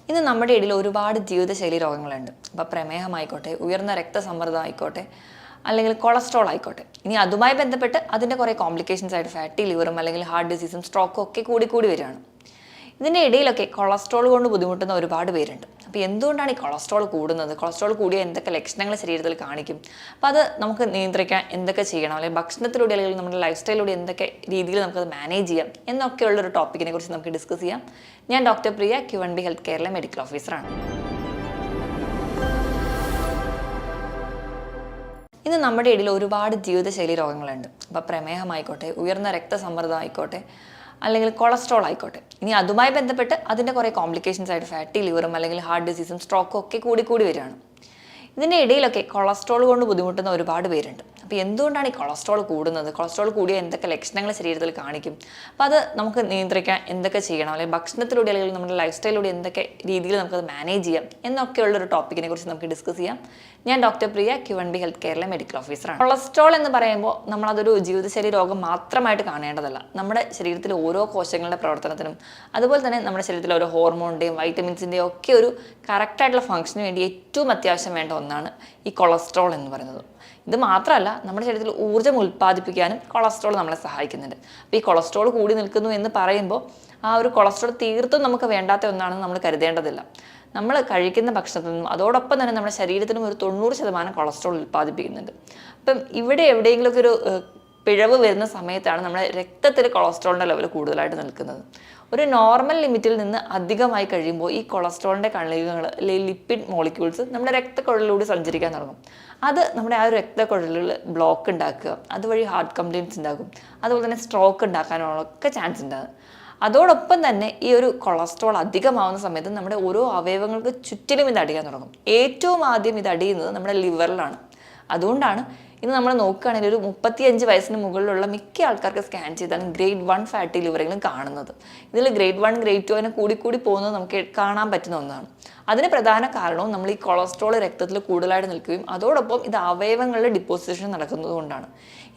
ഇന്ന് നമ്മുടെ ഇടയിൽ ഒരുപാട് ജീവിതശൈലി രോഗങ്ങളുണ്ട്. അപ്പോൾ പ്രമേഹമായിക്കോട്ടെ, ഉയർന്ന രക്തസമ്മർദ്ദം ആയിക്കോട്ടെ, അല്ലെങ്കിൽ കൊളസ്ട്രോൾ ആയിക്കോട്ടെ. ഇനി അതുമായി ബന്ധപ്പെട്ട് അതിൻ്റെ കുറേ കോംപ്ലിക്കേഷൻസ് ആയിട്ട് ഫാറ്റി ലിവറും അല്ലെങ്കിൽ ഹാർട്ട് ഡിസീസും സ്ട്രോക്കും ഒക്കെ കൂടി വരികയാണ്. ഇതിൻ്റെ ഇടയിലൊക്കെ കൊളസ്ട്രോൾ കൊണ്ട് ബുദ്ധിമുട്ടുന്ന ഒരുപാട് പേരുണ്ട്. അപ്പോൾ എന്തുകൊണ്ടാണ് ഈ കൊളസ്ട്രോൾ കൂടുന്നത്? കൊളസ്ട്രോൾ കൂടിയ എന്തൊക്കെ ലക്ഷണങ്ങൾ ശരീരത്തിൽ കാണിക്കും? അപ്പോൾ അത് നമുക്ക് നിയന്ത്രിക്കാൻ എന്തൊക്കെ ചെയ്യണം, അല്ലെങ്കിൽ ഭക്ഷണത്തിലൂടെ അല്ലെങ്കിൽ നമ്മുടെ ലൈഫ് സ്റ്റൈലിലൂടെ എന്തൊക്കെ രീതിയിൽ നമുക്കത് മാനേജ് ചെയ്യാം എന്നൊക്കെയുള്ളൊരു ടോപ്പിക്കിനെ കുറിച്ച് നമുക്ക് ഡിസ്കസ് ചെയ്യാം. ഞാൻ ഡോക്ടർ പ്രിയ, Q1B ഹെൽത്ത് കെയറിലെ മെഡിക്കൽ ഓഫീസറാണ്. ഇന്ന് നമ്മുടെ ഇടയിൽ ഒരുപാട് ജീവിതശൈലി രോഗങ്ങളുണ്ട്. അപ്പോൾ പ്രമേഹമായിക്കോട്ടെ, ഉയർന്ന രക്തസമ്മർദ്ദം ആയിക്കോട്ടെ, അല്ലെങ്കിൽ കൊളസ്ട്രോൾ ആയിക്കോട്ടെ. ഇനി അതുമായി ബന്ധപ്പെട്ട് അതിൻ്റെ കുറേ കോംപ്ലിക്കേഷൻസ് ആയിട്ട് ഫാറ്റി ലിവറും അല്ലെങ്കിൽ ഹാർട്ട് ഡിസീസും സ്ട്രോക്കും ഒക്കെ കൂടി വരികയാണ്. ഇതിൻ്റെ ഇടയിലൊക്കെ കൊളസ്ട്രോൾ കൊണ്ട് ബുദ്ധിമുട്ടുന്ന ഒരുപാട് പേരുണ്ട്. അപ്പോൾ എന്തുകൊണ്ടാണ് ഈ കൊളസ്ട്രോൾ കൂടുന്നത്? കൊളസ്ട്രോൾ കൂടിയ എന്തൊക്കെ ലക്ഷണങ്ങൾ ശരീരത്തിൽ കാണിക്കും? അപ്പോൾ അത് നമുക്ക് നിയന്ത്രിക്കാൻ എന്തൊക്കെ ചെയ്യണം, അല്ലെങ്കിൽ ഭക്ഷണത്തിലൂടെ അല്ലെങ്കിൽ നമ്മുടെ ലൈഫ് സ്റ്റൈലിലൂടെ എന്തൊക്കെ രീതിയിൽ നമുക്കത് മാനേജ് ചെയ്യാം എന്നൊക്കെയുള്ളൊരു ടോപ്പിക്കിനെ കുറിച്ച് നമുക്ക് ഡിസ്കസ് ചെയ്യാം. ഞാൻ ഡോക്ടർ പ്രിയ, Q1B ഹെൽത്ത് കെയറിലെ മെഡിക്കൽ ഓഫീസറാണ്. കൊളസ്ട്രോൾ എന്ന് പറയുമ്പോൾ നമ്മളതൊരു ജീവിതശൈലി രോഗം മാത്രമായിട്ട് കാണേണ്ടതല്ല. നമ്മുടെ ശരീരത്തിലെ ഓരോ കോശങ്ങളുടെ പ്രവർത്തനത്തിനും അതുപോലെ തന്നെ നമ്മുടെ ശരീരത്തിലെ ഓരോ ഹോർമോണിൻ്റെയും വൈറ്റമിൻസിൻ്റെയും ഒക്കെ ഒരു കറക്റ്റായിട്ടുള്ള ഫംഗ്ഷന് വേണ്ടി ഏറ്റവും അത്യാവശ്യം വേണ്ട ഒന്നാണ് ഈ കൊളസ്ട്രോൾ എന്ന് പറയുന്നത്. ഇത് മാത്രമല്ല, നമ്മുടെ ശരീരത്തിൽ ഊർജ്ജം ഉൽപ്പാദിപ്പിക്കാനും കൊളസ്ട്രോൾ നമ്മളെ സഹായിക്കുന്നുണ്ട്. അപ്പോൾ ഈ കൊളസ്ട്രോൾ കൂടി നിൽക്കുന്നു എന്ന് പറയുമ്പോൾ ആ ഒരു കൊളസ്ട്രോൾ തീർത്തും നമുക്ക് വേണ്ടാത്ത ഒന്നാണെന്ന് നമ്മൾ കരുതേണ്ടതില്ല. നമ്മൾ കഴിക്കുന്ന ഭക്ഷണത്തിൽ നിന്നും അതോടൊപ്പം തന്നെ നമ്മുടെ ശരീരത്തിനും ഒരു 90% കൊളസ്ട്രോൾ ഉൽപ്പാദിപ്പിക്കുന്നുണ്ട്. അപ്പം ഇവിടെ എവിടെയെങ്കിലുമൊക്കെ ഒരു പിഴവ് വരുന്ന സമയത്താണ് നമ്മുടെ രക്തത്തിൽ കൊളസ്ട്രോളിൻ്റെ ലെവൽ കൂടുതലായിട്ട് നിൽക്കുന്നത്. ഒരു നോർമൽ ലിമിറ്റിൽ നിന്ന് അധികമായി കഴിയുമ്പോൾ ഈ കൊളസ്ട്രോളിൻ്റെ കണികകൾ അല്ലെങ്കിൽ ലിപ്പിഡ് മോളിക്യൂൾസ് നമ്മുടെ രക്തക്കുഴലിലൂടെ സഞ്ചരിക്കാൻ തുടങ്ങും. അത് നമ്മുടെ ആ ഒരു രക്തക്കുഴലുകൾ ബ്ലോക്ക് ഉണ്ടാക്കുക, അതുവഴി ഹാർട്ട് കംപ്ലയിൻറ്റ്സ് ഉണ്ടാകും, അതുപോലെ തന്നെ സ്ട്രോക്ക് ഉണ്ടാക്കാനൊക്കെ ചാൻസ് ഉണ്ടാകും. അതോടൊപ്പം തന്നെ ഈ ഒരു കൊളസ്ട്രോൾ അധികമാവുന്ന സമയത്ത് നമ്മുടെ ഓരോ അവയവങ്ങൾക്ക് ചുറ്റിലും ഇത് അടിയാൻ തുടങ്ങും. ഏറ്റവും ആദ്യം ഇത് അടിയുന്നത് നമ്മുടെ ലിവറിലാണ്. അതുകൊണ്ടാണ് ഇന്ന് നമ്മൾ നോക്കുകയാണെങ്കിൽ ഒരു 35 വയസ്സിന് മുകളിലുള്ള മിക്ക ആൾക്കാർക്ക് സ്കാൻ ചെയ്താണ് ഗ്രേഡ് 1 ഫാറ്റി ലിവറെങ്കിലും കാണുന്നത്. ഇതിൽ ഗ്രേഡ് 1 ഗ്രേഡ് 2 അങ്ങനെ കൂടി പോകുന്നത് നമുക്ക് കാണാൻ പറ്റുന്ന ഒന്നാണ്. അതിന് പ്രധാന കാരണവും നമ്മൾ ഈ കൊളസ്ട്രോൾ രക്തത്തിൽ കൂടുതലായിട്ട് നിൽക്കുകയും അതോടൊപ്പം ഇത് അവയവങ്ങളുടെ ഡിപ്പോസിഷൻ നടക്കുന്നത് കൊണ്ടാണ്.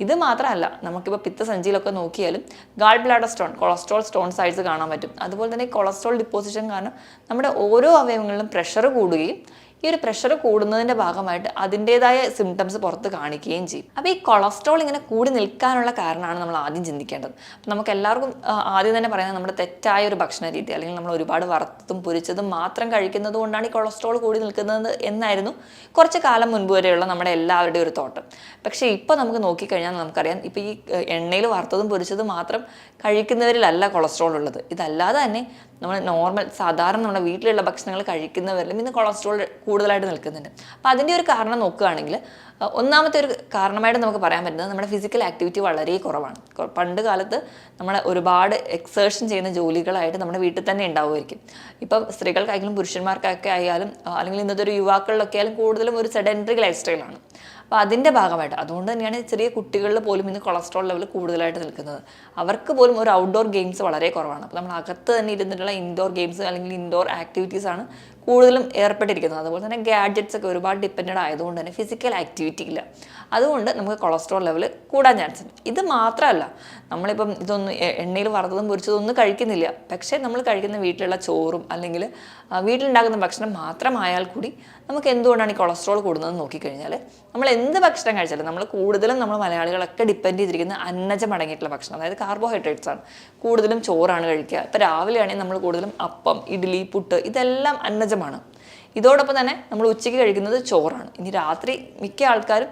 ഇത് മാത്രമല്ല, നമുക്കിപ്പോൾ പിത്തസഞ്ചിയിലൊക്കെ നോക്കിയാലും gall bladder stone, cholesterol stone sides കാണാൻ പറ്റും. അതുപോലെ തന്നെ കൊളസ്ട്രോൾ ഡിപ്പോസിഷൻ കാരണം നമ്മുടെ ഓരോ അവയവങ്ങളിലും പ്രഷർ കൂടുകയും ഈ ഒരു പ്രഷർ കൂടുന്നതിൻ്റെ ഭാഗമായിട്ട് അതിൻ്റെതായ സിംറ്റംസ് പുറത്ത് കാണിക്കുകയും ചെയ്യും. അപ്പോൾ ഈ കൊളസ്ട്രോൾ ഇങ്ങനെ കൂടി നിൽക്കാനുള്ള കാരണമാണ് നമ്മൾ ആദ്യം ചിന്തിക്കേണ്ടത്. അപ്പം നമുക്ക് എല്ലാവർക്കും ആദ്യം തന്നെ പറയുന്നത് നമ്മുടെ തെറ്റായ ഒരു ഭക്ഷണ രീതി, അല്ലെങ്കിൽ നമ്മൾ ഒരുപാട് വറുത്തതും പൊരിച്ചതും മാത്രം കഴിക്കുന്നത് കൊണ്ടാണ് ഈ കൊളസ്ട്രോൾ കൂടി നിൽക്കുന്നത് എന്നായിരുന്നു കുറച്ച് കാലം മുൻപ് വരെയുള്ള നമ്മുടെ എല്ലാവരുടെയും ഒരു തോട്ടം. പക്ഷേ ഇപ്പോൾ നമുക്ക് നോക്കിക്കഴിഞ്ഞാൽ നമുക്കറിയാം, ഇപ്പോൾ ഈ എണ്ണയിൽ വറുത്തതും പൊരിച്ചതും മാത്രം കഴിക്കുന്നവരിലല്ല കൊളസ്ട്രോൾ ഉള്ളത്. ഇതല്ലാതെ തന്നെ നമ്മൾ നോർമൽ സാധാരണ നമ്മുടെ വീട്ടിലുള്ള ഭക്ഷണങ്ങൾ കഴിക്കുന്നവരിലും ഇന്ന് കൊളസ്ട്രോൾ കൂടുതലായിട്ട് നിൽക്കുന്നുണ്ട്. അപ്പോൾ അതിൻ്റെ ഒരു കാരണം നോക്കുകയാണെങ്കിൽ ഒന്നാമത്തെ ഒരു കാരണമായിട്ട് നമുക്ക് പറയാൻ പറ്റുന്നത് നമ്മുടെ ഫിസിക്കൽ ആക്ടിവിറ്റി വളരെ കുറവാണ്. പണ്ട് കാലത്ത് നമ്മൾ ഒരുപാട് എക്സേർഷൻ ചെയ്യുന്ന ജോലികളായിട്ട് നമ്മുടെ വീട്ടിൽ തന്നെ ഉണ്ടാവുമായിരിക്കും. ഇപ്പം സ്ത്രീകൾക്കായാലും പുരുഷന്മാർക്കൊക്കെ ആയാലും അല്ലെങ്കിൽ ഇന്നത്തെ ഒരു യുവാക്കളിലൊക്കെ ആയാലും കൂടുതലും ഒരു സെഡൻറ്ററി ലൈഫ് സ്റ്റൈലാണ്. അപ്പോൾ അതിൻ്റെ ഭാഗമായിട്ട് അതുകൊണ്ട് തന്നെയാണ് ചെറിയ കുട്ടികളിൽ പോലും ഇന്ന് കൊളസ്ട്രോൾ ലെവൽ കൂടുതലായിട്ട് നിൽക്കുന്നത്. അവർക്ക് പോലും ഒരു ഔട്ട്ഡോർ ഗെയിംസ് വളരെ കുറവാണ്. അപ്പോൾ നമ്മൾ അകത്ത് തന്നെ ഇരുന്നിട്ടുള്ള ഇൻഡോർ ഗെയിംസ് അല്ലെങ്കിൽ ഇൻഡോർ ആക്ടിവിറ്റീസാണ് കൂടുതലും ഏർപ്പെട്ടിരിക്കുന്നത്. അതുപോലെ തന്നെ ഗാഡ്ജറ്റ്സ് ഒക്കെ ഒരുപാട് ഡിപ്പെൻഡഡ് ആയതുകൊണ്ട് തന്നെ ഫിസിക്കൽ ആക്ടിവിറ്റി ഇല്ല. അതുകൊണ്ട് നമുക്ക് കൊളസ്ട്രോൾ ലെവൽ കൂടാൻ ചാൻസ് ഉണ്ട്. ഇത് മാത്രമല്ല, നമ്മളിപ്പം ഇതൊന്നും എണ്ണയിൽ വറുത്തതും പൊരിച്ചതൊന്നും കഴിക്കുന്നില്ല. പക്ഷേ നമ്മൾ കഴിക്കുന്ന വീട്ടിലുള്ള ചോറും അല്ലെങ്കിൽ വീട്ടിലുണ്ടാക്കുന്ന ഭക്ഷണം മാത്രമായാൽ കൂടി നമുക്ക് എന്തുകൊണ്ടാണ് ഈ കൊളസ്ട്രോൾ കൂടുന്നതെന്ന് നോക്കിക്കഴിഞ്ഞാൽ, നമ്മൾ എന്ത് ഭക്ഷണം കഴിച്ചാലും നമ്മൾ കൂടുതലും നമ്മൾ മലയാളികളൊക്കെ ഡിപ്പെൻഡ് ചെയ്തിരിക്കുന്ന അന്നജം അടങ്ങിയിട്ടുള്ള ഭക്ഷണം, അതായത് കാർബോഹൈഡ്രേറ്റ്സ് ആണ്. കൂടുതലും ചോറാണ് കഴിക്കുക. ഇപ്പോൾ രാവിലെ ആണെങ്കിൽ നമ്മൾ കൂടുതലും അപ്പം, ഇഡ്ഡലി, പുട്ട് ഇതെല്ലാം അന്നജമാണ്. ഇതോടൊപ്പം തന്നെ നമ്മൾ ഉച്ചയ്ക്ക് കഴിക്കുന്നത് ചോറാണ്. ഇനി രാത്രി മിക്ക ആൾക്കാരും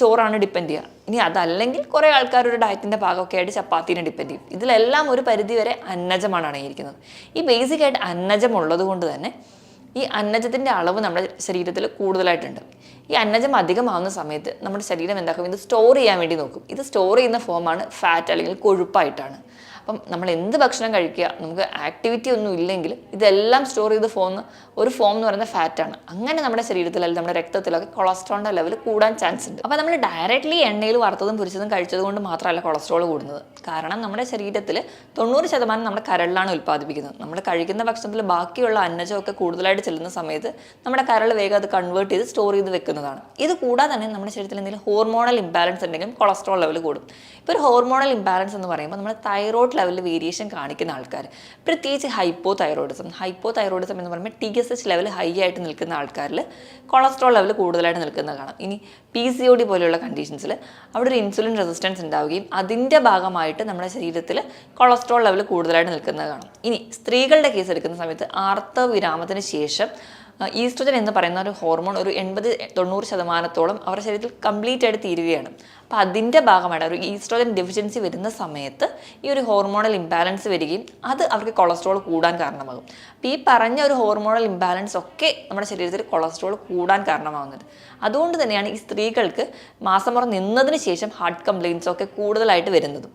ചോറാണ് ഡിപ്പെൻഡ് ചെയ്യുക. ഇനി അതല്ലെങ്കിൽ കുറേ ആൾക്കാർ ഒരു ഡയറ്റിൻ്റെ ഭാഗമൊക്കെ ആയിട്ട് ചപ്പാത്തീനെ ഡിപ്പെൻഡ് ചെയ്യും. ഇതിലെല്ലാം ഒരു പരിധി വരെ അന്നജമാണ് അടങ്ങിയിരിക്കുന്നത്. ഈ ബേസിക്കായിട്ട് അന്നജം ഉള്ളത് കൊണ്ട് തന്നെ ഈ അന്നജത്തിൻ്റെ അളവ് നമ്മുടെ ശരീരത്തിൽ കൂടുതലായിട്ടുണ്ട്. ഈ അന്നജം അധികമാവുന്ന സമയത്ത് നമ്മുടെ ശരീരം എന്താക്കും, ഇത് സ്റ്റോർ ചെയ്യാൻ വേണ്ടി നോക്കും. ഇത് സ്റ്റോർ ചെയ്യുന്ന ഫോമാണ് ഫാറ്റ് അല്ലെങ്കിൽ കൊഴുപ്പായിട്ടാണ്. അപ്പം നമ്മൾ എന്ത് ഭക്ഷണം കഴിക്കുക, നമുക്ക് ആക്ടിവിറ്റി ഒന്നും ഇല്ലെങ്കിൽ ഇതെല്ലാം സ്റ്റോർ ചെയ്ത് ഒരു ഫോം എന്ന് പറയുന്ന ഫാറ്റാണ്. അങ്ങനെ നമ്മുടെ ശരീരത്തിൽ അല്ലെങ്കിൽ നമ്മുടെ രക്തത്തിലൊക്കെ കൊളസ്ട്രോളിൻ്റെ ലെവൽ കൂടാൻ ചാൻസ് ഉണ്ട്. അപ്പോൾ നമ്മൾ ഡയറക്റ്റ്ലി എണ്ണയിൽ വറുത്തതും പൊരിച്ചതും കഴിച്ചത് കൊണ്ട് മാത്രമല്ല കൊളസ്ട്രോൾ കൂടുന്നത്. കാരണം നമ്മുടെ ശരീരത്തിൽ 90% നമ്മുടെ കരളിലാണ് ഉൽപ്പാദിപ്പിക്കുന്നത്. നമ്മൾ കഴിക്കുന്ന ഭക്ഷണത്തിൽ ബാക്കിയുള്ള അന്നജമൊക്കെ കൂടുതലായിട്ട് ചെല്ലുന്ന സമയത്ത് നമ്മുടെ കരൾ വേഗം അത് കൺവേർട്ട് ചെയ്ത് സ്റ്റോർ ചെയ്ത് വെക്കുന്നതാണ്. ഇത് കൂടാതെ തന്നെ നമ്മുടെ ശരീരത്തിൽ എന്തെങ്കിലും ഹോർമോണൽ ഇംബാലൻസ് ഉണ്ടെങ്കിലും കൊളസ്ട്രോൾ ലെവൽ കൂടും. ഇപ്പോൾ ഒരു ഹോർമോണൽ ഇംബാലൻസ് എന്ന് പറയുമ്പോൾ നമ്മുടെ തൈറോയ്ഡ് തൈറോയ്ഡ് ലെവലിൽ വേരിയേഷൻ കാണിക്കുന്ന ആൾക്കാർ, പ്രത്യേകിച്ച് ഹൈപ്പോ തൈറോയിഡിസം എന്ന് പറയുമ്പോൾ TSH ലെവൽ ഹൈ ആയിട്ട് നിൽക്കുന്ന ആൾക്കാരിൽ കൊളസ്ട്രോൾ ലെവൽ കൂടുതലായിട്ട് നിൽക്കുന്നത് കാണാം. ഇനി PCOD പോലെയുള്ള കണ്ടീഷൻസിൽ അവിടെ ഒരു ഇൻസുലിൻ റെസിസ്റ്റൻസ് ഉണ്ടാവുകയും അതിൻ്റെ ഭാഗമായിട്ട് നമ്മുടെ ശരീരത്തിൽ കൊളസ്ട്രോൾ ലെവൽ കൂടുതലായിട്ട് നിൽക്കുന്നത് കാണാം. ഇനി സ്ത്രീകളുടെ കേസ് എടുക്കുന്ന സമയത്ത് ആർത്തവ വിരാമത്തിന് ശേഷം ഈസ്ട്രജൻ എന്ന് പറയുന്ന ഒരു ഹോർമോൺ ഒരു 80-90% അവരുടെ ശരീരത്തിൽ കംപ്ലീറ്റ് ആയിട്ട് തീരുകയാണ്. അപ്പോൾ അതിൻ്റെ ഭാഗമായിട്ട് ഒരു ഈസ്ട്രോജൻ ഡെഫിഷ്യൻസി വരുന്ന സമയത്ത് ഈ ഒരു ഹോർമോണൽ ഇംബാലൻസ് വരികയും അത് അവർക്ക് കൊളസ്ട്രോൾ കൂടാൻ കാരണമാകും. അപ്പോൾ ഈ പറഞ്ഞ ഒരു ഹോർമോണൽ ഇംബാലൻസ് ഒക്കെ നമ്മുടെ ശരീരത്തിൽ കൊളസ്ട്രോൾ കൂടാൻ കാരണമാകുന്നത്. അതുകൊണ്ട് തന്നെയാണ് ഈ സ്ത്രീകൾക്ക് മാസമുറ നിന്നതിന് ശേഷം ഹാർട്ട് കംപ്ലയിൻസ് ഒക്കെ കൂടുതലായിട്ട് വരുന്നത്.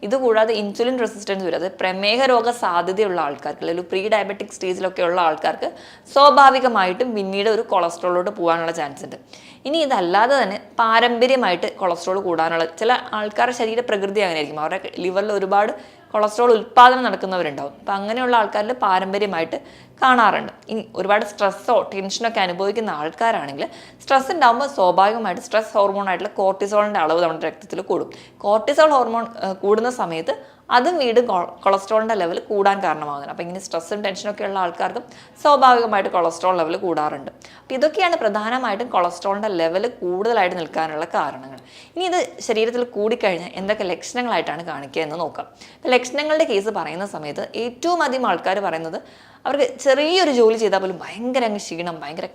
ഇതുകൂടാതെ ഇൻസുലിൻ റെസിസ്റ്റൻസ് വരും, അതായത് പ്രമേഹ രോഗ സാധ്യതയുള്ള ആൾക്കാർക്ക് അല്ലെങ്കിൽ പ്രീ ഡയബറ്റിക് സ്റ്റേജിലൊക്കെ ഉള്ള ആൾക്കാർക്ക് സ്വാഭാവികമായിട്ടും പിന്നീട് ഒരു കൊളസ്ട്രോളിലോട്ട് പോകാനുള്ള ചാൻസ് ഉണ്ട്. ഇനി ഇതല്ലാതെ തന്നെ പാരമ്പര്യമായിട്ട് കൊളസ്ട്രോൾ കൂടാനുള്ള ചില ആൾക്കാരുടെ ശരീര പ്രകൃതി അങ്ങനെയായിരിക്കും, അവരുടെ ലിവറിൽ ഒരുപാട് കൊളസ്ട്രോൾ ഉൽപ്പാദനം നടക്കുന്നവരുണ്ടാവും. അപ്പം അങ്ങനെയുള്ള ആൾക്കാരിൽ പാരമ്പര്യമായിട്ട് കാണാറുണ്ട്. ഇനി ഒരുപാട് സ്ട്രെസ്സോ ടെൻഷനോ ഒക്കെ അനുഭവിക്കുന്ന ആൾക്കാരാണെങ്കിൽ സ്ട്രെസ് ഉണ്ടാകുമ്പോൾ സ്വാഭാവികമായിട്ട് സ്ട്രെസ് ഹോർമോൺ ആയിട്ടുള്ള കോർട്ടിസോളിൻ്റെ അളവ് നമ്മുടെ രക്തത്തിൽ കൂടും. കോർട്ടിസോൾ ഹോർമോൺ കൂടുന്ന സമയത്ത് അതും വീണ്ടും കൊളസ്ട്രോളിൻ്റെ ലെവൽ കൂടാൻ കാരണമാകുന്നത്. അപ്പോൾ ഇങ്ങനെ സ്ട്രെസ്സും ടെൻഷനൊക്കെ ഉള്ള ആൾക്കാർക്കും സ്വാഭാവികമായിട്ട് കൊളസ്ട്രോൾ ലെവൽ കൂടാറുണ്ട്. അപ്പോൾ ഇതൊക്കെയാണ് പ്രധാനമായിട്ടും കൊളസ്ട്രോളിൻ്റെ ലെവൽ കൂടുതലായിട്ട് നിൽക്കാനുള്ള കാരണങ്ങൾ. ഇനി ഇത് ശരീരത്തിൽ കൂടിക്കഴിഞ്ഞാൽ എന്തൊക്കെ ലക്ഷണങ്ങളായിട്ടാണ് കാണിക്കുക എന്ന് നോക്കാം. ഇപ്പോൾ ലക്ഷണങ്ങളുടെ കേസ് പറയുന്ന സമയത്ത് ഏറ്റവും അധികം ആൾക്കാർ പറയുന്നത് അവർക്ക് ചെറിയൊരു ജോലി ചെയ്താൽ പോലും ഭയങ്കര ക്ഷീണം, ഭയങ്കര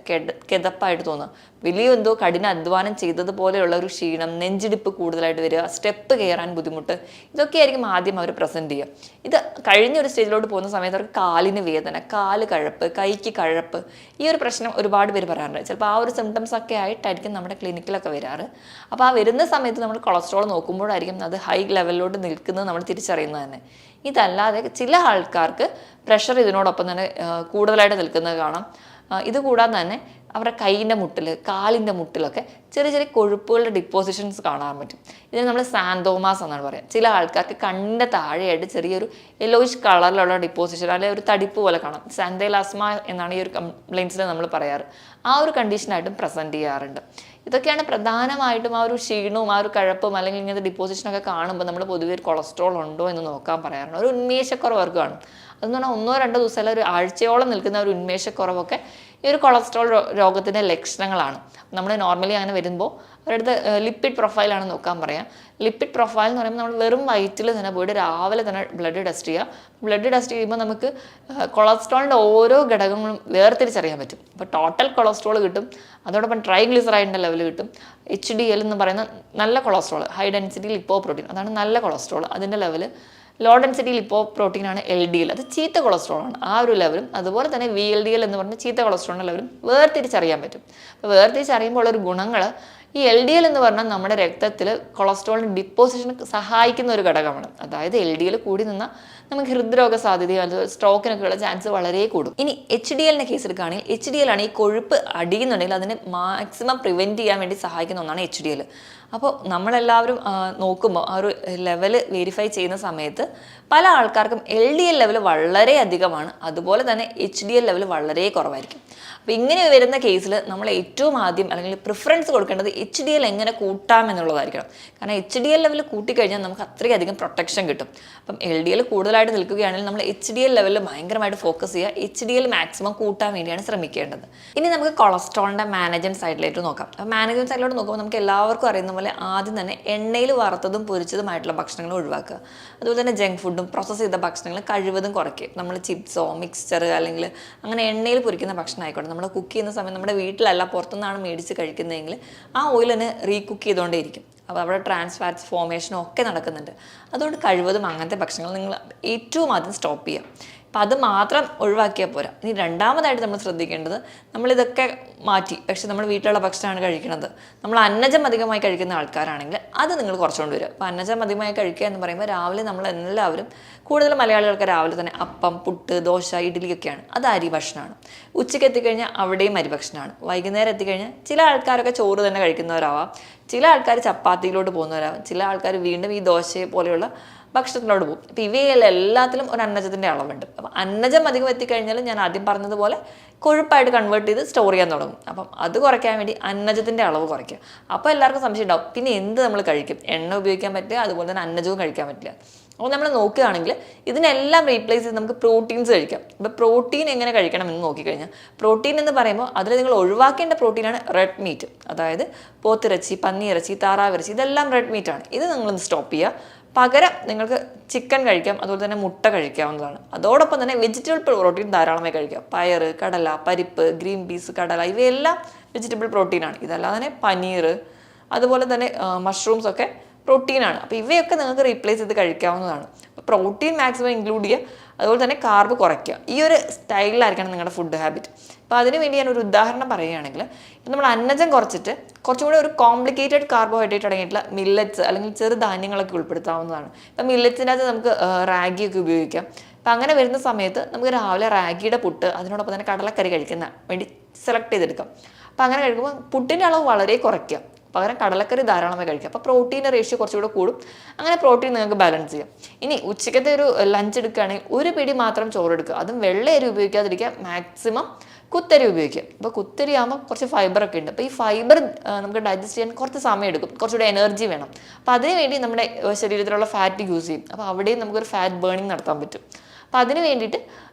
കിതപ്പായിട്ട് തോന്നുക, വലിയ എന്തോ കഠിന അധ്വാനം ചെയ്തതുപോലെയുള്ള ഒരു ക്ഷീണം, നെഞ്ചിടിപ്പ് കൂടുതലായിട്ട് വരിക, സ്റ്റെപ്പ് കയറാൻ ബുദ്ധിമുട്ട്, ഇതൊക്കെയായിരിക്കും ആദ്യം അവർ പ്രസൻറ്റ് ചെയ്യുക. ഇത് കഴിഞ്ഞ ഒരു സ്റ്റേജിലോട്ട് പോകുന്ന സമയത്ത് അവർക്ക് കാലിന് വേദന, കാല് കഴപ്പ്, കൈക്ക് കഴപ്പ്, ഈ ഒരു പ്രശ്നം ഒരുപാട് പേര് പറയാറുണ്ട്. ചിലപ്പോൾ ആ ഒരു സിംറ്റംസ് ഒക്കെ ആയിട്ടായിരിക്കും നമ്മുടെ ക്ലിനിക്കിലൊക്കെ വരാറ്. അപ്പോൾ ആ വരുന്ന സമയത്ത് നമ്മൾ കൊളസ്ട്രോൾ നോക്കുമ്പോഴായിരിക്കും അത് ഹൈ ലെവലിലോട്ട് നിൽക്കുന്നത് നമ്മൾ തിരിച്ചറിയുന്നത് തന്നെ. ഇതല്ലാതെ ചില ആൾക്കാർക്ക് പ്രഷർ ഇതിനോടൊപ്പം തന്നെ കൂടുതലായിട്ട് നിൽക്കുന്നത് കാണാം. ഇതുകൂടാതെ തന്നെ അവരുടെ കൈയിൻ്റെ മുട്ടിൽ, കാലിൻ്റെ മുട്ടിലൊക്കെ ചെറിയ ചെറിയ കൊഴുപ്പുകളുടെ ഡിപ്പോസിഷൻസ് കാണാൻ പറ്റും. ഇതിന് നമ്മൾ സാന്തോമാസ് എന്നാണ് പറയുക. ചില ആൾക്കാർക്ക് കണ്ണിൻ്റെ താഴെയായിട്ട് ചെറിയൊരു യെല്ലോയിഷ് കളറിലുള്ള ഡിപ്പോസിഷൻ അല്ലെങ്കിൽ ഒരു തടിപ്പ് പോലെ കാണാം. സാന്തൈലാസ്മ എന്നാണ് ഈ ഒരു കംപ്ലയിൻസിൽ നമ്മൾ പറയാറ്. ആ ഒരു കണ്ടീഷനായിട്ടും പ്രസൻറ്റ് ചെയ്യാറുണ്ട്. ഇതൊക്കെയാണ് പ്രധാനമായിട്ടും ആ ഒരു ക്ഷീണവും ആ ഒരു കഴപ്പും അല്ലെങ്കിൽ ഇങ്ങനത്തെ ഡിപ്പോസിഷനൊക്കെ കാണുമ്പോൾ നമ്മൾ പൊതുവെ ഒരു കൊളസ്ട്രോൾ ഉണ്ടോ എന്ന് നോക്കാൻ പറയാറുണ്ട്. ഒരു ഉന്മേഷക്കുറവ് അവർക്ക് കാണും. അതെന്ന് പറഞ്ഞാൽ 1-2 ദിവസം അല്ലെങ്കിൽ ഒരു ആഴ്ചയോളം നിൽക്കുന്ന ഒരു ഉന്മേഷക്കുറവൊക്കെ ഈ ഒരു കൊളസ്ട്രോൾ രോഗത്തിൻ്റെ ലക്ഷണങ്ങളാണ്. നമ്മൾ നോർമലി അങ്ങനെ വരുമ്പോൾ അവരുടെ ലിപ്പിഡ് പ്രൊഫൈലാണ് നോക്കാൻ പറയാം. ലിപ്പിഡ് പ്രൊഫൈൽ എന്ന് പറയുമ്പോൾ നമ്മൾ വെറും വയറ്റിൽ തന്നെ പോയിട്ട് രാവിലെ തന്നെ ബ്ലഡ് ടെസ്റ്റ് ചെയ്യുക. ബ്ലഡ് ടെസ്റ്റ് ചെയ്യുമ്പോൾ നമുക്ക് കൊളസ്ട്രോളിൻ്റെ ഓരോ ഘടകങ്ങളും വേർതിരിച്ചറിയാൻ പറ്റും. അപ്പോൾ ടോട്ടൽ കൊളസ്ട്രോൾ കിട്ടും, അതോടൊപ്പം ട്രൈഗ്ലിസറൈഡിൻ്റെ ലെവൽ കിട്ടും. HDL എന്ന് പറയുന്ന നല്ല cholesterol, high density lipoprotein, അതാണ് നല്ല കൊളസ്ട്രോൾ, അതിൻ്റെ ലെവൽ. ലോ ഡെൻസിറ്റി ലിപ്പോ പ്രോട്ടീനാണ് LDL, അത് ചീത്ത കൊളസ്ട്രോളാണ്. ആ ഒരു ലെവലും അതുപോലെ തന്നെ VLDL എന്ന് പറഞ്ഞ ചീത്ത കൊളസ്ട്രോളിൻ്റെ ലെവലും വേർതിരിച്ചറിയാൻ പറ്റും. അപ്പോൾ വേർതിരിച്ചറിയുമ്പോൾ ഒരു ഗുണങ്ങൾ, ഈ LDL എന്ന് പറഞ്ഞാൽ നമ്മുടെ രക്തത്തിൽ കൊളസ്ട്രോളിൻ്റെ ഡിപ്പോസിഷന് സഹായിക്കുന്ന ഒരു ഘടകമാണ്. അതായത് LDL കൂടി നിന്നാൽ നമുക്ക് ഹൃദ്രോഗ സാധ്യതയോ അത് സ്ട്രോക്കിനൊക്കെയുള്ള ചാൻസ് വളരെ കൂടും. ഇനി HDLൻ്റെ കേസ് എടുക്കുകയാണെങ്കിൽ HDL ആണ് ഈ കൊഴുപ്പ് അടിയുന്നുണ്ടെങ്കിൽ അതിനെ മാക്സിമം പ്രിവെൻറ്റ് ചെയ്യാൻ വേണ്ടി സഹായിക്കുന്ന ഒന്നാണ് HDL. അപ്പോൾ നമ്മളെല്ലാവരും നോക്കുമ്പോൾ ആ ഒരു ലെവൽ വെരിഫൈ ചെയ്യുന്ന സമയത്ത് പല ആൾക്കാർക്കും LDL ലെവൽ വളരെ അധികമാണ്, അതുപോലെ തന്നെ HDL ലെവൽ വളരെ കുറവായിരിക്കും. അപ്പോൾ ഇങ്ങനെ വരുന്ന കേസിൽ നമ്മൾ ഏറ്റവും ആദ്യം അല്ലെങ്കിൽ പ്രിഫറൻസ് കൊടുക്കേണ്ടത് HDL എങ്ങനെ കൂട്ടാം എന്നുള്ളതായിരിക്കണം. കാരണം HDL ലെവൽ കൂട്ടിക്കഴിഞ്ഞാൽ നമുക്ക് അത്രയധികം പ്രൊട്ടക്ഷൻ കിട്ടും. അപ്പം LDL കൂടുതലായിട്ട് നിൽക്കുകയാണെങ്കിൽ നമ്മൾ HDL ലെവലിൽ ഭയങ്കരമായിട്ട് ഫോക്കസ് ചെയ്യുക, HDL മാക്സിമം കൂട്ടാൻ വേണ്ടിയാണ് ശ്രമിക്കേണ്ടത്. ഇനി നമുക്ക് കൊളസ്ട്രോളിൻ്റെ മാനേജ്മെൻറ്റ് സൈഡിലേക്ക് നോക്കാം. അപ്പോൾ മാനേജ്മെൻറ്റ് സൈഡിലോട്ട് നോക്കുമ്പോൾ നമുക്ക് എല്ലാവർക്കും അറിയുന്ന പോലെ ആദ്യം തന്നെ എണ്ണയിൽ വറുത്തതും പൊരിച്ചതുമായിട്ടുള്ള ഭക്ഷണങ്ങൾ ഒഴിവാക്കുക. അതുപോലെ തന്നെ ജങ്ക് ഫുഡും പ്രോസസ്സ് ചെയ്ത ഭക്ഷണങ്ങൾ കഴിവതും കുറയ്ക്കുക. നമ്മൾ ചിപ്സോ മിക്സ്ചർ അല്ലെങ്കിൽ അങ്ങനെ എണ്ണയിൽ പൊരിക്കുന്ന ഭക്ഷണം ആയിക്കോട്ടെ, നമ്മൾ കുക്ക് ചെയ്യുന്ന സമയം നമ്മുടെ വീട്ടിലല്ല പുറത്തുനിന്നാണ് മേടിച്ച് കഴിക്കുന്നതെങ്കിൽ ആ ഓയിൽ തന്നെ റീകുക്ക് ചെയ്തുകൊണ്ടേയിരിക്കും. അപ്പോൾ അവിടെ ട്രാൻസ് ഫാറ്റ്സ് ഫോർമേഷനും ഒക്കെ നടക്കുന്നുണ്ട്. അതുകൊണ്ട് കഴിവതും അങ്ങനത്തെ ഭക്ഷണങ്ങൾ നിങ്ങൾ ഏറ്റവും ആദ്യം സ്റ്റോപ്പ് ചെയ്യുക. അപ്പം അത് മാത്രം ഒഴിവാക്കിയാൽ പോരാ. ഇനി രണ്ടാമതായിട്ട് നമ്മൾ ശ്രദ്ധിക്കേണ്ടത്, നമ്മളിതൊക്കെ മാറ്റി പക്ഷെ നമ്മൾ വീട്ടിലുള്ള ഭക്ഷണമാണ് കഴിക്കുന്നത്, നമ്മൾ അന്നജം അധികമായി കഴിക്കുന്ന ആൾക്കാരാണെങ്കിൽ അത് നിങ്ങൾ കുറച്ചുകൊണ്ട് വരിക. അപ്പോൾ അന്നജം അധികമായി കഴിക്കുക എന്ന് പറയുമ്പോൾ രാവിലെ നമ്മൾ എല്ലാവരും, കൂടുതൽ മലയാളികൾക്ക് രാവിലെ തന്നെ അപ്പം, പുട്ട്, ദോശ, ഇഡ്ഡലിയൊക്കെയാണ്. അത് അരി ഭക്ഷണമാണ്. ഉച്ചയ്ക്ക് എത്തിക്കഴിഞ്ഞാൽ അവിടെയും അരി ഭക്ഷണമാണ്. വൈകുന്നേരം എത്തിക്കഴിഞ്ഞാൽ ചില ആൾക്കാരൊക്കെ ചോറ് തന്നെ കഴിക്കുന്നവരാവാം, ചില ആൾക്കാർ ചപ്പാത്തിയിലോട്ട് പോകുന്നവരാവാം, ചില ആൾക്കാർ വീണ്ടും ഈ ദോശയെ പോലെയുള്ള ഭക്ഷണത്തിലോട്ട് പോകും. അപ്പോൾ ഇവയിലെല്ലാത്തിലും ഒരു അന്നജത്തിൻ്റെ അളവുണ്ട്. അപ്പം അന്നജം അധികം എത്തിക്കഴിഞ്ഞാൽ ഞാൻ ആദ്യം പറഞ്ഞതുപോലെ കൊഴുപ്പായിട്ട് കൺവേർട്ട് ചെയ്ത് സ്റ്റോർ ചെയ്യാൻ തുടങ്ങും. അപ്പം അത് കുറയ്ക്കാൻ വേണ്ടി അന്നജത്തിൻ്റെ അളവ് കുറയ്ക്കുക. അപ്പോൾ എല്ലാവർക്കും സംശയം ഉണ്ടാവും, പിന്നെ എന്ത് നമ്മൾ കഴിക്കും? എണ്ണ ഉപയോഗിക്കാൻ പറ്റില്ല, അതുപോലെ തന്നെ അന്നജവും കഴിക്കാൻ പറ്റില്ല. അപ്പോൾ നമ്മൾ നോക്കുകയാണെങ്കിൽ ഇതിനെല്ലാം റീപ്ലേസ് ചെയ്ത് നമുക്ക് പ്രോട്ടീൻസ് കഴിക്കാം. ഇപ്പോൾ പ്രോട്ടീൻ എങ്ങനെ കഴിക്കണം എന്ന് നോക്കിക്കഴിഞ്ഞാൽ, പ്രോട്ടീൻ എന്ന് പറയുമ്പോൾ അതിൽ നിങ്ങൾ ഒഴിവാക്കേണ്ട പ്രോട്ടീനാണ് റെഡ് മീറ്റ്. അതായത് പോത്തിറച്ചി, പന്നിയിറച്ചി, താറാവിറച്ചി, ഇതെല്ലാം റെഡ് മീറ്റാണ്. ഇത് നിങ്ങളൊന്ന് സ്റ്റോപ്പ് ചെയ്യുക. പകരം നിങ്ങൾക്ക് ചിക്കൻ കഴിക്കാം, അതുപോലെ തന്നെ മുട്ട കഴിക്കാവുന്നതാണ്. അതോടൊപ്പം തന്നെ വെജിറ്റബിൾ പ്രോട്ടീൻ ധാരാളമായി കഴിക്കാം. പയർ, കടല, പരിപ്പ്, ഗ്രീൻ പീസ്, കടല, ഇവയെല്ലാം വെജിറ്റബിൾ പ്രോട്ടീനാണ്. ഇതല്ലാതെ തന്നെ പനീർ, അതുപോലെ തന്നെ മഷ്റൂംസ് ഒക്കെ പ്രോട്ടീനാണ്. അപ്പോൾ ഇവയൊക്കെ നിങ്ങൾക്ക് റീപ്ലേസ് ചെയ്ത് കഴിക്കാവുന്നതാണ്. അപ്പോൾ പ്രോട്ടീൻ മാക്സിമം ഇൻക്ലൂഡ് ചെയ്യുക, അതുപോലെ തന്നെ കാർബ് കുറയ്ക്കുക. ഈ ഒരു സ്റ്റൈലിലായിരിക്കണം നിങ്ങളുടെ ഫുഡ് ഹാബിറ്റ്. അപ്പോൾ അതിന് വേണ്ടി ഞാനൊരു ഉദാഹരണം പറയുകയാണെങ്കിൽ, ഇപ്പം നമ്മൾ അന്നജം കുറച്ചിട്ട് കുറച്ചും കൂടി ഒരു കോംപ്ലിക്കേറ്റഡ് കാർബോഹൈഡ്രേറ്റ് അടങ്ങിയിട്ടുള്ള മില്ലറ്റ്സ് അല്ലെങ്കിൽ ചെറുധാന്യങ്ങളൊക്കെ ഉൾപ്പെടുത്താവുന്നതാണ്. ഇപ്പം മില്ലറ്റ്സിൻ്റെ അകത്ത് നമുക്ക് റാഗിയൊക്കെ ഉപയോഗിക്കാം. അപ്പം അങ്ങനെ വരുന്ന സമയത്ത് നമുക്ക് രാവിലെ റാഗിയുടെ പുട്ട്, അതിനോടൊപ്പം തന്നെ കടലക്കറി കഴിക്കുന്ന വേണ്ടി സെലക്ട് ചെയ്തെടുക്കാം. അപ്പം അങ്ങനെ കഴിക്കുമ്പോൾ പുട്ടിൻ്റെ അളവ് വളരെ കുറയ്ക്കുക, പകരം കടലക്കറി ധാരാളമായി കഴിക്കുക. അപ്പോൾ പ്രോട്ടീൻ്റെ റേഷ്യോ കുറച്ചുകൂടെ കൂടും. അങ്ങനെ പ്രോട്ടീൻ നിങ്ങൾക്ക് ബാലൻസ് ചെയ്യാം. ഇനി ഉച്ചക്കത്തെ ഒരു ലഞ്ച് എടുക്കുകയാണെങ്കിൽ ഒരു പിടി മാത്രം ചോറ് എടുക്കുക. അതും വെള്ള അരി ഉപയോഗിക്കാതിരിക്കുക, മാക്സിമം കുത്തരി ഉപയോഗിക്കുക. അപ്പോൾ കുത്തരി ആകുമ്പോൾ കുറച്ച് ഫൈബറൊക്കെ ഉണ്ട്. അപ്പോൾ ഈ ഫൈബർ നമുക്ക് ഡൈജസ്റ്റ് ചെയ്യാൻ കുറച്ച് സമയം എടുക്കും, കുറച്ചുകൂടെ എനർജി വേണം. അപ്പോൾ അതിനുവേണ്ടി നമ്മുടെ ശരീരത്തിലുള്ള ഫാറ്റ് യൂസ് ചെയ്യും. അപ്പോൾ അവിടെയും നമുക്കൊരു ഫാറ്റ് ബേണിംഗ് നടത്താൻ പറ്റും. അപ്പോൾ അതിന് വേണ്ടിയിട്ട്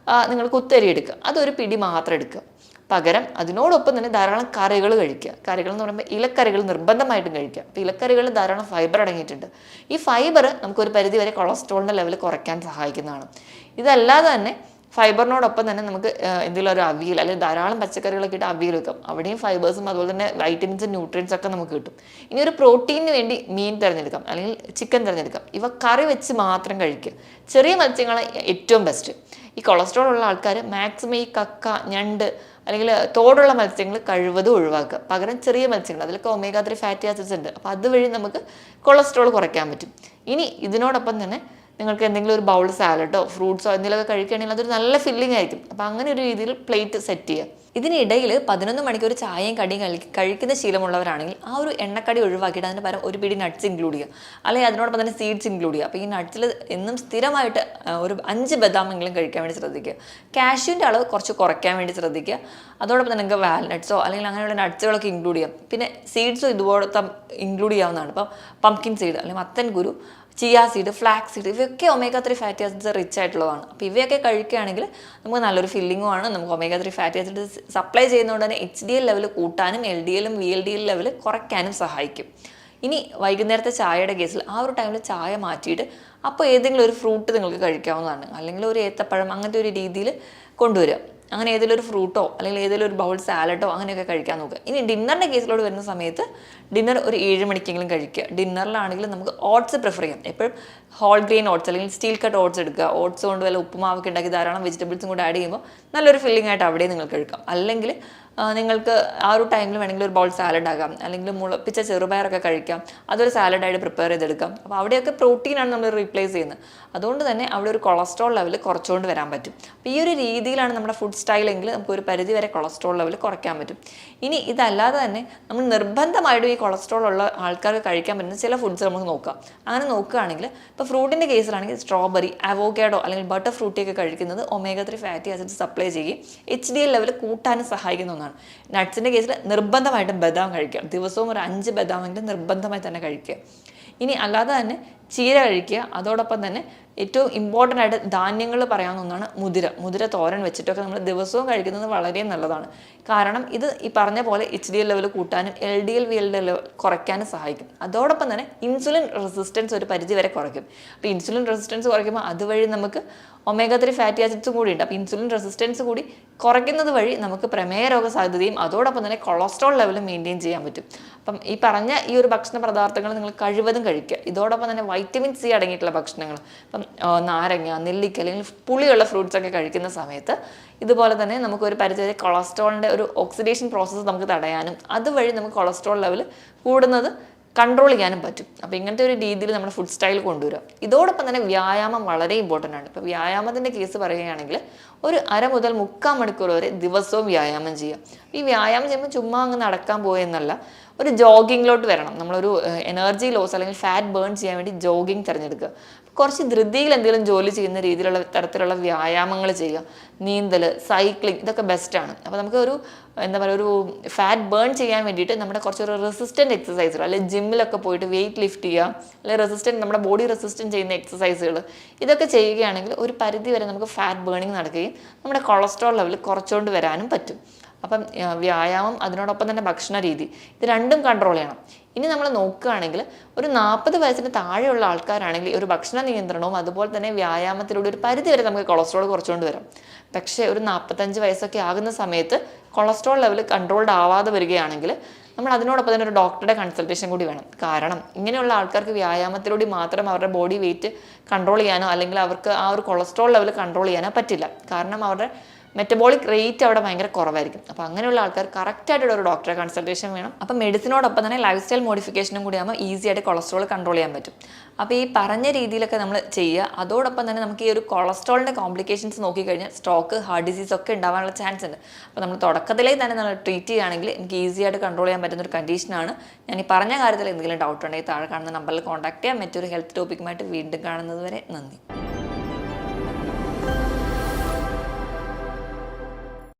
നിങ്ങൾ കുത്തരി എടുക്കുക, അതൊരു പിടി മാത്രം എടുക്കുക. പകരം അതിനോടൊപ്പം തന്നെ ധാരാളം കറികൾ കഴിക്കുക. കറികൾ എന്ന് പറയുമ്പോൾ ഇലക്കറികൾ നിർബന്ധമായിട്ടും കഴിക്കുക. അപ്പോൾ ഇലക്കറികളിൽ ധാരാളം ഫൈബർ അടങ്ങിയിട്ടുണ്ട്. ഈ ഫൈബർ നമുക്കൊരു പരിധി വരെ കൊളസ്ട്രോളിൻ്റെ ലെവൽ കുറയ്ക്കാൻ സഹായിക്കുന്നതാണ്. ഇതല്ലാതെ തന്നെ ഫൈബറിനോടൊപ്പം തന്നെ നമുക്ക് എന്തെങ്കിലും ഒരു അവിയൽ അല്ലെങ്കിൽ ധാരാളം പച്ചക്കറികളൊക്കെ ഇട്ട് അവിയൽ വെക്കാം. അവിടെയും ഫൈബേഴ്സും അതുപോലെ തന്നെ വൈറ്റമിൻസും ന്യൂട്രിയൻസ് ഒക്കെ നമുക്ക് കിട്ടും. ഇനി ഒരു പ്രോട്ടീനിന് വേണ്ടി മീൻ തിരഞ്ഞെടുക്കാം അല്ലെങ്കിൽ ചിക്കൻ തിരഞ്ഞെടുക്കാം. ഇവ കറി വെച്ച് മാത്രം കഴിക്കുക. ചെറിയ മത്സ്യങ്ങളാണ് ഏറ്റവും ബെസ്റ്റ്. ഈ കൊളസ്ട്രോൾ ഉള്ള ആൾക്കാർ മാക്സിമം ഈ കക്ക, ഞണ്ട് അല്ലെങ്കിൽ തോടുള്ള മത്സ്യങ്ങൾ കഴിവതും ഒഴിവാക്കുക. പകരം ചെറിയ മത്സ്യങ്ങൾ, അതിലൊക്കെ ഒമേഗ 3 ഫാറ്റി ആസിഡ്സ് ഉണ്ട്. അപ്പോൾ അതുവഴി നമുക്ക് കൊളസ്ട്രോൾ കുറയ്ക്കാൻ പറ്റും. ഇനി ഇതിനോടൊപ്പം തന്നെ നിങ്ങൾക്ക് എന്തെങ്കിലും ഒരു ബൗൾ സാലഡോ ഫ്രൂട്ട്സോ എന്തെങ്കിലുമൊക്കെ കഴിക്കുകയാണെങ്കിൽ അതൊരു നല്ല ഫില്ലിംഗ് ആയിരിക്കും. അപ്പോൾ അങ്ങനെ ഒരു രീതിയിൽ പ്ലേറ്റ് സെറ്റ് ചെയ്യുക. ഇതിനിടയിൽ 11 മണിക്ക് ഒരു ചായയും കടിയും കഴിക്കുന്ന ശീലമുള്ളവരാണെങ്കിൽ ആ ഒരു എണ്ണക്കടി ഒഴിവാക്കിയിട്ട് അതിന് പകരം ഒരു പിടി നട്ട്സ് ഇൻക്ലൂഡ് ചെയ്യുക, അല്ലെങ്കിൽ അതിനോടൊപ്പം തന്നെ സീഡ്സ് ഇൻക്ലൂഡ് ചെയ്യുക. അപ്പോൾ ഈ നട്ട്സിൽ എന്നും സ്ഥിരമായിട്ട് ഒരു 5 ബദാമെങ്കിലും കഴിക്കാൻ വേണ്ടി ശ്രദ്ധിക്കുക. കാഷ്യൂവിൻ്റെ അളവ് കുറച്ച് കുറയ്ക്കാൻ വേണ്ടി ശ്രദ്ധിക്കുക. അതോടൊപ്പം തന്നെ നിങ്ങൾക്ക് വാൽനട്ട്സോ അല്ലെങ്കിൽ അങ്ങനെയുള്ള നട്ട്സുകളൊക്കെ ഇൻക്ലൂഡ് ചെയ്യാം. പിന്നെ സീഡ്സും ഇതുപോലത്തെ ഇൻക്ലൂഡ് ചെയ്യാവുന്നതാണ്. ഇപ്പോൾ പംകിൻ സീഡ് അല്ലെങ്കിൽ മത്തൻ കുരു, ചിയ സീഡ്, ഫ്ലാക്സ് സീഡ്, ഇവയൊക്കെ ഒമേഗ 3 ഫാറ്റി ആസിഡ്സ് റിച്ച് ആയിട്ടുള്ളതാണ്. അപ്പോൾ ഇവയൊക്കെ കഴിക്കുകയാണെങ്കിൽ നമുക്ക് നല്ലൊരു ഫില്ലിങ്ങുമാണ്. നമുക്ക് ഒമേഗ 3 ഫാറ്റി ആസിഡ് സപ്ലൈ ചെയ്യുന്നതുകൊണ്ട് തന്നെ HDL ലെവൽ കൂട്ടാനും LDLും VLDL ലെവൽ കുറയ്ക്കാനും സഹായിക്കും. ഇനി വൈകുന്നേരത്തെ ചായയുടെ കേസിൽ ആ ഒരു ടൈമിൽ ചായ മാറ്റിയിട്ട് അപ്പോൾ ഏതെങ്കിലും ഒരു ഫ്രൂട്ട് നിങ്ങൾക്ക് കഴിക്കാവുന്നതാണ്, അല്ലെങ്കിൽ ഒരു ഏത്തപ്പഴം, അങ്ങനത്തെ ഒരു രീതിയിൽ കൊണ്ടുവരിക. അങ്ങനെ ഏതെങ്കിലും ഒരു ഫ്രൂട്ടോ അല്ലെങ്കിൽ ഏതെങ്കിലും ഒരു ബൗൾ സാലഡോ അങ്ങനെയൊക്കെ കഴിക്കാൻ നോക്കുക. ഇനി ഡിന്നറിൻ്റെ കേസിലോട് വരുന്ന സമയത്ത് ഡിന്നർ ഒരു 7 മണിക്കെങ്കിലും കഴിക്കുക. ഡിന്നറിലാണെങ്കിൽ നമുക്ക് ഓട്സ് പ്രിഫർ ചെയ്യാം. എപ്പോഴും ഹോൾ ഗ്രെയിൻ ഓട്സ് അല്ലെങ്കിൽ സ്റ്റീൽ കട്ട് ഓട്സ് എടുക്കുക. ഓട്സ് കൊണ്ട് വല്ല ഉപ്പുമാവൊക്കെ ഉണ്ടാക്കി ധാരാളം വെജിറ്റബിൾസും കൂടെ ആഡ് ചെയ്യുമ്പോൾ നല്ലൊരു ഫില്ലിംഗ് ആയിട്ട് അവിടെ നിങ്ങൾക്ക് കഴിക്കാം. അല്ലെങ്കിൽ നിങ്ങൾക്ക് ആ ഒരു ടൈമിൽ വേണമെങ്കിൽ ഒരു ബൗൾ സാലഡ് ആകാം, അല്ലെങ്കിൽ മുളപ്പിച്ച ചെറുപയറൊക്കെ കഴിക്കാം. അതൊരു സാലഡായിട്ട് പ്രിപ്പയർ ചെയ്തെടുക്കാം. അപ്പോൾ അവിടെയൊക്കെ പ്രോട്ടീനാണ് നമ്മൾ റീപ്ലേസ് ചെയ്യുന്നത്. അതുകൊണ്ട് തന്നെ അവിടെ ഒരു കൊളസ്ട്രോൾ ലെവൽ കുറച്ചുകൊണ്ട് വരാൻ പറ്റും. അപ്പോൾ ഈ ഒരു രീതിയിലാണ് നമ്മുടെ ഫുഡ് സ്റ്റൈലെങ്കിൽ നമുക്ക് ഒരു പരിധി വരെ കൊളസ്ട്രോൾ ലെവൽ കുറയ്ക്കാൻ പറ്റും. ഇനി ഇതല്ലാതെ തന്നെ നമ്മൾ നിർബന്ധമായിട്ടും ഈ കൊളസ്ട്രോൾ ഉള്ള ആൾക്കാർക്ക് കഴിക്കാൻ പറ്റുന്ന ചില ഫുഡ്സ് നമുക്ക് നോക്കാം. അങ്ങനെ നോക്കുകയാണെങ്കിൽ ഇപ്പോൾ ഫ്രൂട്ടിൻ്റെ കേസിലാണെങ്കിൽ സ്ട്രോബെറി, അവോക്കാഡോ അല്ലെങ്കിൽ ബട്ടർ ഫ്രൂട്ടിയൊക്കെ കഴിക്കുന്നത് ഒമേഗ 3 ഫാറ്റി ആസിഡ് സപ്ലൈ ചെയ്യുകയും HDL ലെവൽ കൂട്ടാനും സഹായിക്കുന്ന ഒന്നാണ്. നട്ട്സിൻ്റെ കേസിൽ നിർബന്ധമായിട്ടും ബദാം കഴിക്കുക. ദിവസവും ഒരു 5 ബദാമെങ്കിലും നിർബന്ധമായി തന്നെ കഴിക്കുക. ഇനി അല്ലാതെ തന്നെ ചീര കഴിക്കുക. അതോടൊപ്പം തന്നെ ഏറ്റവും ഇമ്പോർട്ടൻ്റ് ആയിട്ട് ധാന്യങ്ങൾ പറയാവുന്ന ഒന്നാണ് മുതിര തോരൻ വെച്ചിട്ടൊക്കെ നമ്മൾ ദിവസവും കഴിക്കുന്നത് വളരെ നല്ലതാണ്. കാരണം ഇത് ഈ പറഞ്ഞ പോലെ HDL ലെവൽ കൂട്ടാനും LDL VLDL ലെവൽ കുറയ്ക്കാനും സഹായിക്കും. അതോടൊപ്പം തന്നെ ഇൻസുലിൻ റെസിസ്റ്റൻസ് ഒരു പരിധി വരെ കുറയ്ക്കും. അപ്പോൾ ഇൻസുലിൻ റെസിസ്റ്റൻസ് കുറയ്ക്കുമ്പോൾ അതുവഴി നമുക്ക് ഒമേഗ 3 ഫാറ്റി ആസിഡ്സും കൂടി ഉണ്ട്. അപ്പോൾ ഇൻസുലിൻ റെസിസ്റ്റൻസ് കൂടി കുറയ്ക്കുന്നത് വഴി നമുക്ക് പ്രമേഹ രോഗ സാധ്യതയും അതോടൊപ്പം തന്നെ കൊളസ്ട്രോൾ ലെവലും മെയിൻറ്റെയിൻ ചെയ്യാൻ പറ്റും. അപ്പം ഈ പറഞ്ഞ ഈ ഒരു ഭക്ഷണ പദാർത്ഥങ്ങൾ നിങ്ങൾ കഴിവതും കഴിക്കുക. ഇതോടൊപ്പം തന്നെ വൈറ്റമിൻ C അടങ്ങിയിട്ടുള്ള ഭക്ഷണങ്ങൾ, ഇപ്പം നാരങ്ങ, നെല്ലിക്ക അല്ലെങ്കിൽ പുളിയുള്ള ഫ്രൂട്ട്സ് ഒക്കെ കഴിക്കുന്ന സമയത്ത് ഇതുപോലെ തന്നെ നമുക്ക് ഒരു പരിധിവരെ കൊളസ്ട്രോളിൻ്റെ ഒരു ഓക്സിഡേഷൻ പ്രോസസ്സ് നമുക്ക് തടയാനും അതുവഴി നമുക്ക് കൊളസ്ട്രോൾ ലെവൽ കൂടുന്നത് കൺട്രോൾ ചെയ്യാനും പറ്റും. അപ്പോൾ ഇങ്ങനത്തെ ഒരു രീതിയിൽ നമ്മുടെ ഫുഡ് സ്റ്റൈൽ കൊണ്ടുവരിക. ഇതോടൊപ്പം തന്നെ വ്യായാമം വളരെ ഇമ്പോർട്ടൻ്റ് ആണ്. ഇപ്പോൾ വ്യായാമത്തിൻ്റെ കേസ് പറയുകയാണെങ്കിൽ ഒരു 1/2 മുതൽ 3/4 മണിക്കൂർ വരെ ദിവസവും വ്യായാമം ചെയ്യുക. ഈ വ്യായാമം ചെയ്യുമ്പോൾ ചുമ്മാ അങ്ങ് നടക്കാൻ പോയെന്നല്ല, ഒരു ജോഗിങ്ങിലോട്ട് വരണം. നമ്മളൊരു എനർജി ലോസ് അല്ലെങ്കിൽ ഫാറ്റ് ബേൺ ചെയ്യാൻ വേണ്ടി ജോഗിങ് തിരഞ്ഞെടുക്കുക. കുറച്ച് ധൃതിയിൽ എന്തെങ്കിലും ജോലി ചെയ്യുന്ന രീതിയിലുള്ള തരത്തിലുള്ള വ്യായാമങ്ങൾ ചെയ്യുക. നീന്തൽ, സൈക്ലിംഗ്, ഇതൊക്കെ ബെസ്റ്റാണ്. അപ്പോൾ നമുക്ക് ഒരു എന്താ പറയുക, ഒരു ഫാറ്റ് ബേൺ ചെയ്യാൻ വേണ്ടിയിട്ട് നമ്മുടെ കുറച്ചൊരു റെസിസ്റ്റൻറ്റ് എക്സസൈസുകൾ, അല്ലെങ്കിൽ ജിമ്മിലൊക്കെ പോയിട്ട് വെയിറ്റ് ലിഫ്റ്റ് ചെയ്യുക, അല്ലെങ്കിൽ റെസിസ്റ്റൻറ്റ്, നമ്മുടെ ബോഡി റെസിസ്റ്റൻറ്റ് ചെയ്യുന്ന എക്സസൈസുകൾ, ഇതൊക്കെ ചെയ്യുകയാണെങ്കിൽ ഒരു പരിധി വരെ നമുക്ക് ഫാറ്റ് ബേണിങ് നടക്കുകയും നമ്മുടെ കൊളസ്ട്രോൾ ലെവൽ കുറച്ചുകൊണ്ട് വരാനും പറ്റും. അപ്പം വ്യായാമം, അതിനോടൊപ്പം തന്നെ ഭക്ഷണ രീതി, ഇത് രണ്ടും കൺട്രോൾ ചെയ്യണം. ഇനി നമ്മൾ നോക്കുകയാണെങ്കിൽ ഒരു 40 വയസ്സിന് താഴെയുള്ള ആൾക്കാരാണെങ്കിൽ ഒരു ഭക്ഷണ നിയന്ത്രണവും അതുപോലെ തന്നെ വ്യായാമത്തിലൂടെ ഒരു പരിധി വരെ നമുക്ക് കൊളസ്ട്രോൾ കുറച്ചുകൊണ്ട് വരാം. പക്ഷേ ഒരു 45 വയസ്സൊക്കെ ആകുന്ന സമയത്ത് കൊളസ്ട്രോൾ ലെവൽ കൺട്രോൾഡ് ആവാതെ വരികയാണെങ്കിൽ നമ്മൾ അതിനോടൊപ്പം തന്നെ ഒരു ഡോക്ടറുടെ കൺസൾട്ടേഷൻ കൂടി വേണം. കാരണം ഇങ്ങനെയുള്ള ആൾക്കാർക്ക് വ്യായാമത്തിലൂടെ മാത്രം അവരുടെ ബോഡി വെയിറ്റ് കൺട്രോൾ ചെയ്യാനോ അല്ലെങ്കിൽ അവർക്ക് ആ ഒരു കൊളസ്ട്രോൾ ലെവൽ കൺട്രോൾ ചെയ്യാനോ പറ്റില്ല. കാരണം അവരുടെ മെറ്റബോളിക് റേറ്റ് അവിടെ ഭയങ്കര കുറവായിരിക്കും. അപ്പോൾ അങ്ങനെയുള്ള ആൾക്കാർ കറക്റ്റായിട്ടുള്ള ഒരു ഡോക്ടറെ കൺസൾട്ടേഷൻ വേണം. അപ്പോൾ മെഡിസിനോടൊപ്പം തന്നെ ലൈഫ് സ്റ്റൈൽ മോഡിഫിക്കേഷനും കൂടി ആകുമ്പോൾ ഈസി ആയിട്ട് കൊളസ്ട്രോൾ കൺട്രോൾ ചെയ്യാൻ പറ്റും. അപ്പോൾ ഈ പറഞ്ഞ രീതിയിലൊക്കെ നമ്മൾ ചെയ്യുക. അതോടൊപ്പം തന്നെ നമുക്ക് ഈ ഒരു കൊളസ്ട്രോളിൻ്റെ കോംപ്ലിക്കേഷൻസ് നോക്കിക്കഴിഞ്ഞാൽ സ്ട്രോക്ക്, ഹാർട്ട് ഡിസീസ് ഒക്കെ ഉണ്ടാവാനുള്ള ചാൻസ് ഉണ്ട്. അപ്പോൾ നമ്മൾ തുടക്കത്തിലേ തന്നെ നമ്മൾ ട്രീറ്റ് ചെയ്യുകയാണെങ്കിൽ എനിക്ക് ഈസി ആയിട്ട് കൺട്രോൾ ചെയ്യാൻ പറ്റുന്ന ഒരു കണ്ടീഷനാണ്. ഞാൻ ഈ പറഞ്ഞ കാര്യത്തിൽ എന്തെങ്കിലും ഡൗട്ട് ഉണ്ടെങ്കിൽ താഴെ കാണുന്ന നമ്പറിൽ കോൺടാക്ട് ചെയ്യാം. മറ്റൊരു ഹെൽത്ത് ടോപ്പിക്കുമായിട്ട് വീണ്ടും കാണുന്നത് വരെ നന്ദി.